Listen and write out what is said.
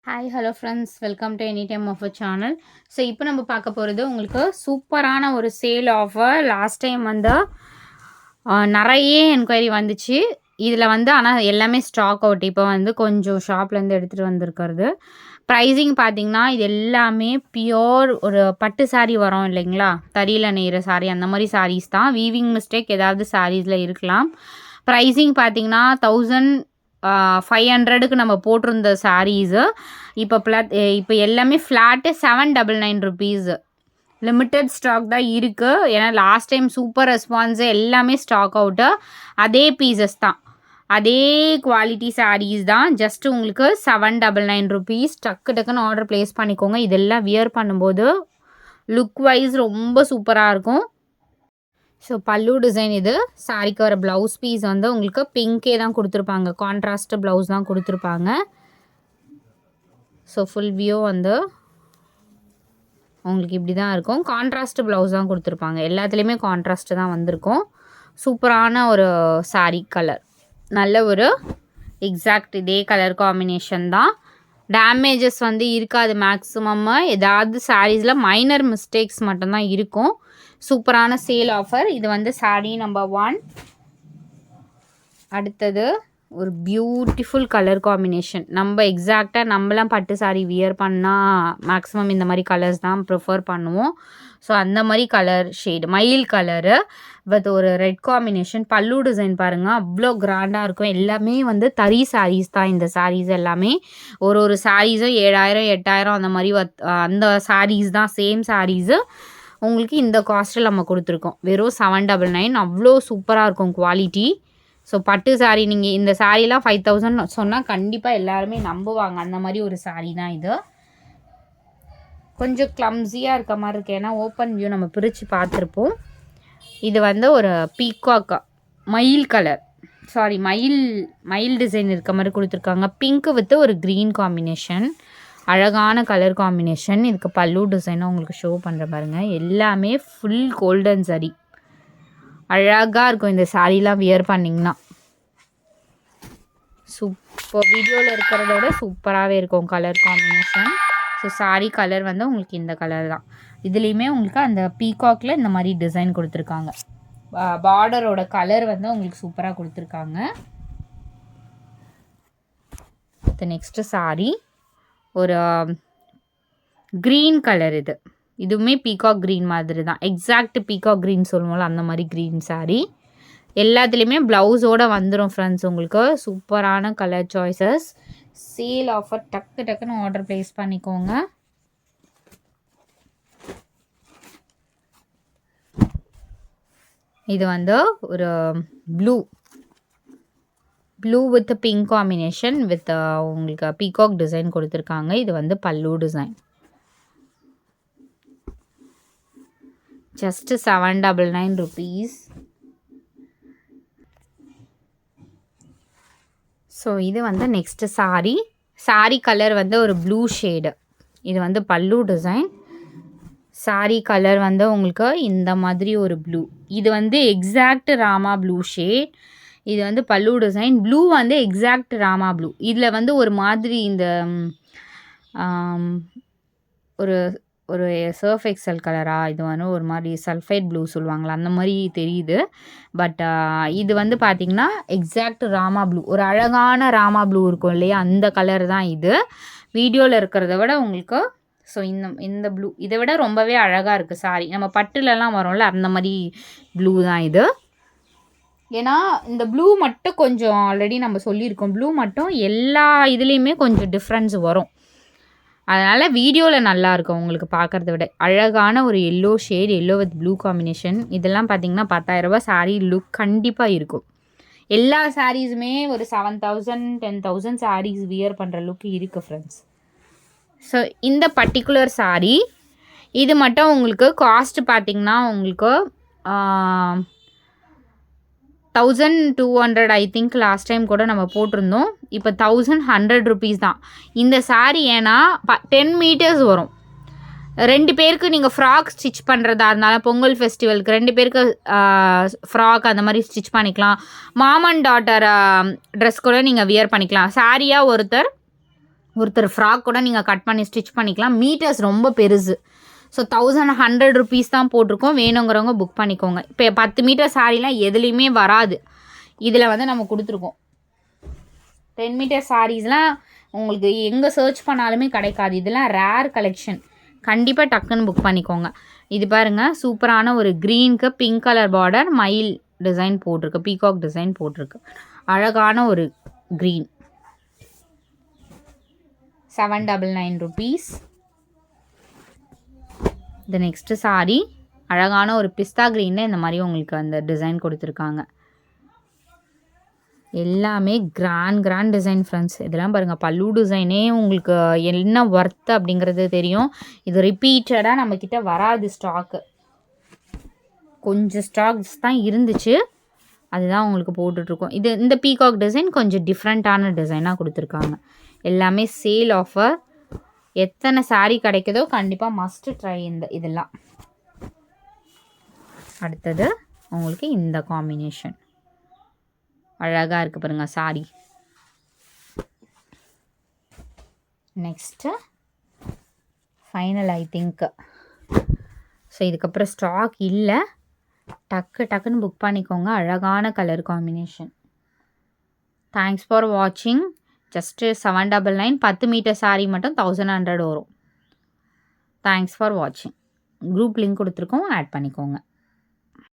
Hi hello friends, welcome to any time offer channel. So இப்போ நம்ம பார்க்க போகிறது உங்களுக்கு சூப்பரான ஒரு சேல் ஆஃபர். லாஸ்ட் டைம் வந்து நிறைய என்கொயரி வந்துச்சு. இதில் வந்து ஆனால் எல்லாமே ஸ்டாக் அவுட். இப்போ வந்து கொஞ்சம் ஷாப்லேருந்து எடுத்துகிட்டு வந்திருக்கிறது. ப்ரைஸிங் பார்த்திங்கன்னா இது எல்லாமே பியோர் ஒரு பட்டு சாரீ வரும் இல்லைங்களா, தறியில் நெய்கிற சாரீ, அந்த மாதிரி சாரீஸ் தான். வீவிங் மிஸ்டேக் ஏதாவது சாரீஸில் இருக்கலாம். ப்ரைஸிங் பார்த்திங்கன்னா 1500க்கு நம்ம போட்டிருந்த சாரீஸு இப்போ எல்லாமே ஃப்ளாட்டு 799 ருபீஸு. லிமிட்டட் ஸ்டாக் தான் இருக்குது. ஏன்னா லாஸ்ட் டைம் சூப்பர் ரெஸ்பான்ஸு, எல்லாமே ஸ்டாக் அவுட்டு. அதே பீசஸ் தான், அதே குவாலிட்டி சாரீஸ் தான். ஜஸ்ட் உங்களுக்கு 799 ருபீஸ். டக்குன்னு ஆர்டர் ப்ளேஸ் பண்ணிக்கோங்க. இதெல்லாம் வியர் பண்ணும்போது லுக் வைஸ் ரொம்ப சூப்பராக இருக்கும். ஸோ பல்லு டிசைன் இது. சாரிக்கு வர ப்ளவுஸ் பீஸ் வந்து உங்களுக்கு பிங்கே தான் கொடுத்துருப்பாங்க. கான்ட்ராஸ்ட் ப்ளவுஸ் தான் கொடுத்துருப்பாங்க. ஸோ ஃபுல் வியூ வந்து உங்களுக்கு இப்படி தான் இருக்கும். கான்ட்ராஸ்ட் ப்ளவுஸ் தான் கொடுத்துருப்பாங்க. எல்லாத்துலேயுமே கான்ட்ராஸ்ட்டு தான் வந்திருக்கும். சூப்பரான ஒரு சாரீ கலர், நல்ல ஒரு எக்ஸாக்ட் இதே கலர் காம்பினேஷன் தான். டேமேஜஸ் வந்து இருக்காது. மேக்ஸிமமாக ஏதாவது சாரீஸில் மைனர் மிஸ்டேக்ஸ் மட்டும்தான் இருக்கும். சூப்பரான சேல் ஆஃபர். இது வந்து சாரீ நம்பர் 1. அடுத்தது ஒரு பியூட்டிஃபுல் கலர் காம்பினேஷன். நம்ம எக்ஸாக்டாக நம்மளாம் பட்டு சாரீ வியர் பண்ணால் மேக்ஸிமம் இந்த மாதிரி கலர்ஸ் தான் ப்ரிஃபர் பண்ணுவோம். ஸோ அந்த மாதிரி கலர் ஷேடு, மயில் கலரு வித் ஒரு ரெட் காம்பினேஷன். பல்லு டிசைன் பாருங்கள், அவ்வளோ கிராண்டாக இருக்கும். எல்லாமே வந்து தறி சாரீஸ் தான். இந்த சாரீஸ் எல்லாமே ஒரு சாரீஸும் 7000 8000 அந்த மாதிரி அந்த சாரீஸ் தான். சேம் சாரீஸு உங்களுக்கு இந்த காஸ்ட்டில் நம்ம கொடுத்துருக்கோம். வெறும் 799. அவ்வளோ சூப்பராக இருக்கும் குவாலிட்டி. ஸோ பட்டு சாரீ, நீங்கள் இந்த சாரீலாம் 5000 சொன்னால் கண்டிப்பாக எல்லாருமே நம்புவாங்க. அந்த மாதிரி ஒரு சாரீ தான் இது. கொஞ்சம் கிளம்ஸியாக இருக்க மாதிரி இருக்குது, ஏன்னா ஓப்பன் வியூ நம்ம பிரித்து பார்த்துருப்போம். இது வந்து ஒரு பீகாக் மயில் கலர், சாரி மயில் டிசைன் இருக்க மாதிரி கொடுத்துருக்காங்க. பிங்க் வித் ஒரு க்ரீன் காம்பினேஷன், அழகான கலர் காம்பினேஷன். இதுக்கு பல்லு டிசைனாக உங்களுக்கு ஷோ பண்ணுற பாருங்கள். எல்லாமே ஃபுல் கோல்டன் சாரீ. அழகாக இருக்கும் இந்த சாரீலாம் வியர் பண்ணிங்கன்னா. சூப்பர், வீடியோவில் இருக்கிறதோட சூப்பராகவே இருக்கும் colour combination. So sari colour வந்து உங்களுக்கு இந்த கலர் தான். இதுலேயுமே உங்களுக்கு அந்த பீகாக்கில் இந்த மாதிரி டிசைன் கொடுத்துருக்காங்க. பார்டரோட கலர் வந்து உங்களுக்கு சூப்பராக கொடுத்துருக்காங்க. நெக்ஸ்ட்டு சாரீ ஒரு க்ரீன் கலர். இதுவுமே பீகாக் க்ரீன் மாதிரி தான். எக்ஸாக்ட் பீகாக் க்ரீன் சொல்லுவோம்ல, அந்த மாதிரி க்ரீன் சாரீ. எல்லாத்துலேயுமே ப்ளவுஸோடு வந்துடும் ஃப்ரெண்ட்ஸ். உங்களுக்கு சூப்பரான கலர் சாய்ஸஸ். Sale offer. டக்குன்னு ஆர்டர் ப்ளேஸ் பண்ணிக்கோங்க. இது வந்து ஒரு blue with pink combination with உங்களுக்கு பீகாக் டிசைன் கொடுத்துருக்காங்க. இது வந்து பல்லு டிசைன். Just 799 rupees. ஸோ இது வந்து நெக்ஸ்ட்டு சாரீ கலர் வந்து ஒரு ப்ளூ ஷேடு. இது வந்து பல்லு டிசைன். சாரீ கலர் வந்து உங்களுக்கு இந்த மாதிரி ஒரு ப்ளூ. இது வந்து எக்ஸாக்ட் ராமா ப்ளூ ஷேட். இது வந்து பல்லு டிசைன். ப்ளூ வந்து எக்ஸாக்ட் ராமா ப்ளூ. இதில் வந்து ஒரு மாதிரி இந்த ஒரு சர்ஃப் எக்ஸல் கலராக, இது வந்து ஒரு மாதிரி சல்ஃபைட் ப்ளூ சொல்லுவாங்களா, அந்த மாதிரி தெரியுது. பட் இது வந்து பார்த்திங்கன்னா எக்ஸாக்ட் ராமா ப்ளூ, ஒரு அழகான ராமா ப்ளூ இருக்கும் இல்லையா, அந்த கலர் தான் இது. வீடியோவில் இருக்கிறத விட உங்களுக்கு ஸோ இந்த ப்ளூ இதை விட ரொம்பவே அழகாக இருக்குது சாரி. நம்ம பட்டுலலாம் வரோம்ல, அந்த மாதிரி ப்ளூ தான் இது. ஏன்னா இந்த ப்ளூ மட்டும் கொஞ்சம் ஆல்ரெடி நம்ம சொல்லியிருக்கோம், ப்ளூ மட்டும் எல்லா இதுலேயுமே கொஞ்சம் டிஃப்ரென்ஸ் வரும். அதனால் வீடியோவில் நல்லாயிருக்கும் உங்களுக்கு பார்க்குறத விட. அழகான ஒரு yellow shade, yellow with blue combination. இதெல்லாம் பார்த்திங்கன்னா 10,000 சாரீ லுக் கண்டிப்பாக இருக்கும். எல்லா சாரீஸுமே ஒரு 7000 10,000 சாரீஸ் வியர் பண்ணுற லுக் இருக்குது ஃப்ரெண்ட்ஸ். ஸோ இந்த பர்டிகுலர் சாரீ இது மட்டும் உங்களுக்கு காஸ்ட் பார்த்திங்கன்னா உங்களுக்கு 1200 ஐ திங்க் லாஸ்ட் டைம் கூட நம்ம போட்டிருந்தோம். இப்போ 1100 ருபீஸ் தான் இந்த சாரீ. ஏன்னா 10 மீட்டர்ஸ் வரும். 2 பேருக்கு நீங்கள் ஃப்ராக் ஸ்டிச் பண்ணுறதா இருந்தாலும், பொங்கல் ஃபெஸ்டிவலுக்கு 2 பேருக்கு ஃப்ராக் அந்த மாதிரி ஸ்டிச் பண்ணிக்கலாம். மாமன் டாட்டர் ட்ரெஸ் கூட நீங்கள் வியர் பண்ணிக்கலாம். சாரியாக ஒருத்தர், ஒருத்தர் ஃப்ராக் கூட நீங்கள் கட் பண்ணி ஸ்டிச் பண்ணிக்கலாம். மீட்டர்ஸ் ரொம்ப பெருசு. ஸோ 1100 rupees தான் போட்டிருக்கோம். வேணுங்கிறவங்க புக் பண்ணிக்கோங்க. இப்போ 10 மீட்டர் சாரீலாம் எதுலேயுமே வராது. இதில் வந்து நம்ம கொடுத்துருக்கோம். 10 மீட்டர் சாரீஸ்லாம் உங்களுக்கு எங்கே சர்ச் பண்ணாலுமே கிடைக்காது. இதெல்லாம் ரேர் கலெக்ஷன். கண்டிப்பாக டக்குன்னு புக் பண்ணிக்கோங்க. இது பாருங்கள், சூப்பரான ஒரு க்ரீனுக்கு பிங்க் கலர் பார்டர், மயில் டிசைன் போட்டிருக்கு, பீகாக் டிசைன் போட்டிருக்கு. அழகான ஒரு க்ரீன். 799 rupees. இந்த நெக்ஸ்ட்டு சாரீ அழகான ஒரு பிஸ்தா க்ரீனில் இந்த மாதிரி உங்களுக்கு அந்த டிசைன் கொடுத்துருக்காங்க. எல்லாமே கிராண்ட் டிசைன் ஃப்ரெண்ட்ஸ். இதெல்லாம் பாருங்கள், பல்லு டிசைனே உங்களுக்கு என்ன ஒர்த்து அப்படிங்கிறது தெரியும். இது ரிப்பீட்டடாக நம்மக்கிட்ட வராது ஸ்டாக்கு. கொஞ்சம் ஸ்டாக்ஸ் தான் இருந்துச்சு, அதுதான் உங்களுக்கு போட்டுட்ருக்கோம். இந்த பீகாக் டிசைன் கொஞ்சம் டிஃப்ரெண்ட்டான டிசைனாக கொடுத்துருக்காங்க. எல்லாமே சேல் ஆஃபர். எத்தனை சாரீ கிடைக்குதோ கண்டிப்பாக மஸ்ட் ட்ரை இதெல்லாம். அடுத்தது உங்களுக்கு இந்த காம்பினேஷன் அழகாக இருக்குது பாருங்கள் sari. Next final I think. So இதுக்கப்புறம் ஸ்டாக் இல்லை, டக்குன்னு புக் பண்ணிக்கோங்க. அழகான கலர் காம்பினேஷன். தேங்க்ஸ் ஃபார் வாட்சிங். ஜஸ்ட்டு 799. 10 மீட்டர் சாரீ மட்டும் 1100 வரும். தேங்க்ஸ் ஃபார் வாட்சிங். குரூப் லிங்க் கொடுத்துருக்கோம், ஆட் பண்ணிக்கோங்க.